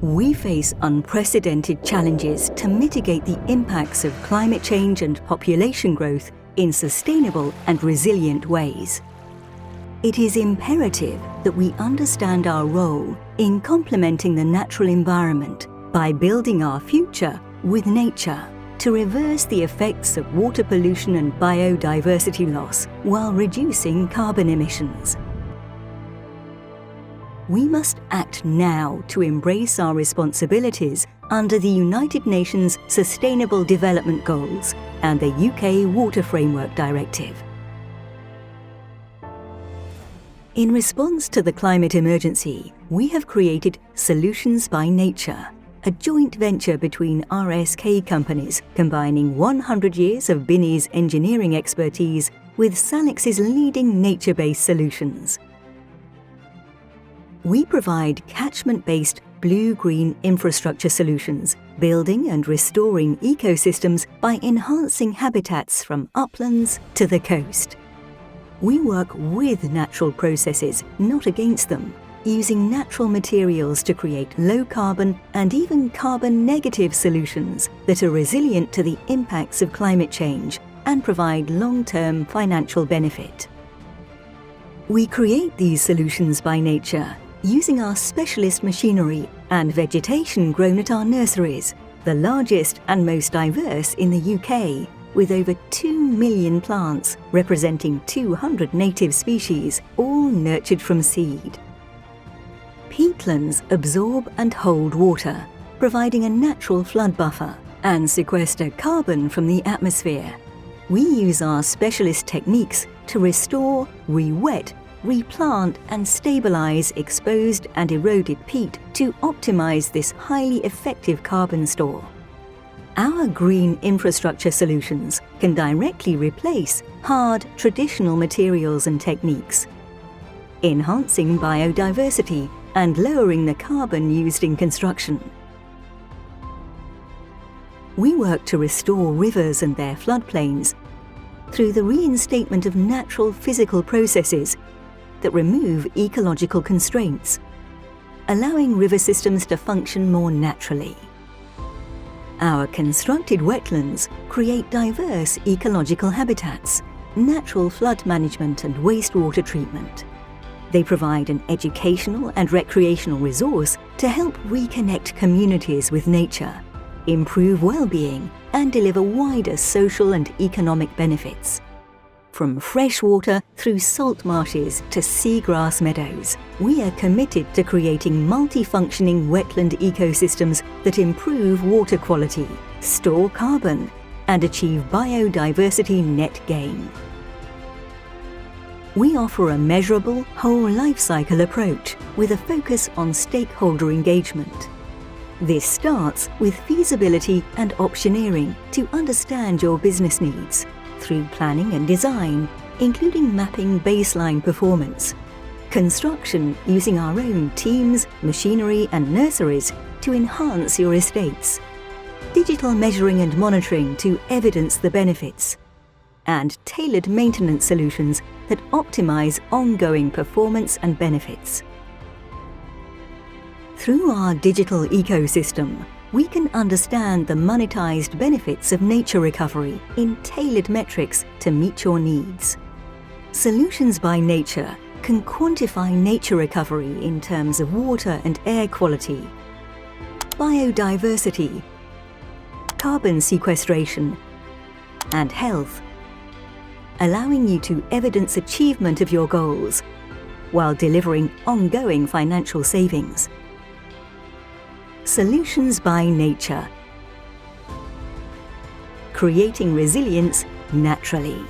We face unprecedented challenges to mitigate the impacts of climate change and population growth in sustainable and resilient ways. It is imperative that we understand our role in complementing the natural environment by building our future with nature to reverse the effects of water pollution and biodiversity loss while reducing carbon emissions. We must act now to embrace our responsibilities under the United Nations Sustainable Development Goals and the UK Water Framework Directive. In response to the climate emergency, we have created Solutions by Nature, a joint venture between RSK companies combining 100 years of Binnies engineering expertise with Salix's leading nature-based solutions. We provide catchment-based blue-green infrastructure solutions, building and restoring ecosystems by enhancing habitats from uplands to the coast. We work with natural processes, not against them, using natural materials to create low-carbon and even carbon-negative solutions that are resilient to the impacts of climate change and provide long-term financial benefit. We create these solutions by nature using our specialist machinery and vegetation grown at our nurseries, the largest and most diverse in the UK, with over 2 million plants representing 200 native species, all nurtured from seed. Peatlands absorb and hold water, providing a natural flood buffer, and sequester carbon from the atmosphere. We use our specialist techniques to restore, re-wet, replant and stabilize exposed and eroded peat to optimize this highly effective carbon store. Our green infrastructure solutions can directly replace hard, traditional materials and techniques, enhancing biodiversity and lowering the carbon used in construction. We work to restore rivers and their floodplains through the reinstatement of natural physical processes that remove ecological constraints, allowing river systems to function more naturally. Our constructed wetlands create diverse ecological habitats, natural flood management and wastewater treatment. They provide an educational and recreational resource to help reconnect communities with nature, improve well-being, and deliver wider social and economic benefits. From freshwater through salt marshes to seagrass meadows, we are committed to creating multifunctioning wetland ecosystems that improve water quality, store carbon, and achieve biodiversity net gain. We offer a measurable, whole life cycle approach with a focus on stakeholder engagement. This starts with feasibility and optioneering to understand your business needs, through planning and design, including mapping baseline performance, construction using our own teams, machinery and nurseries to enhance your estates, digital measuring and monitoring to evidence the benefits, and tailored maintenance solutions that optimize ongoing performance and benefits. Through our digital ecosystem, we can understand the monetized benefits of nature recovery in tailored metrics to meet your needs. Solutions by Nature can quantify nature recovery in terms of water and air quality, biodiversity, carbon sequestration, and health, allowing you to evidence achievement of your goals while delivering ongoing financial savings. Solutions by Nature, creating resilience naturally.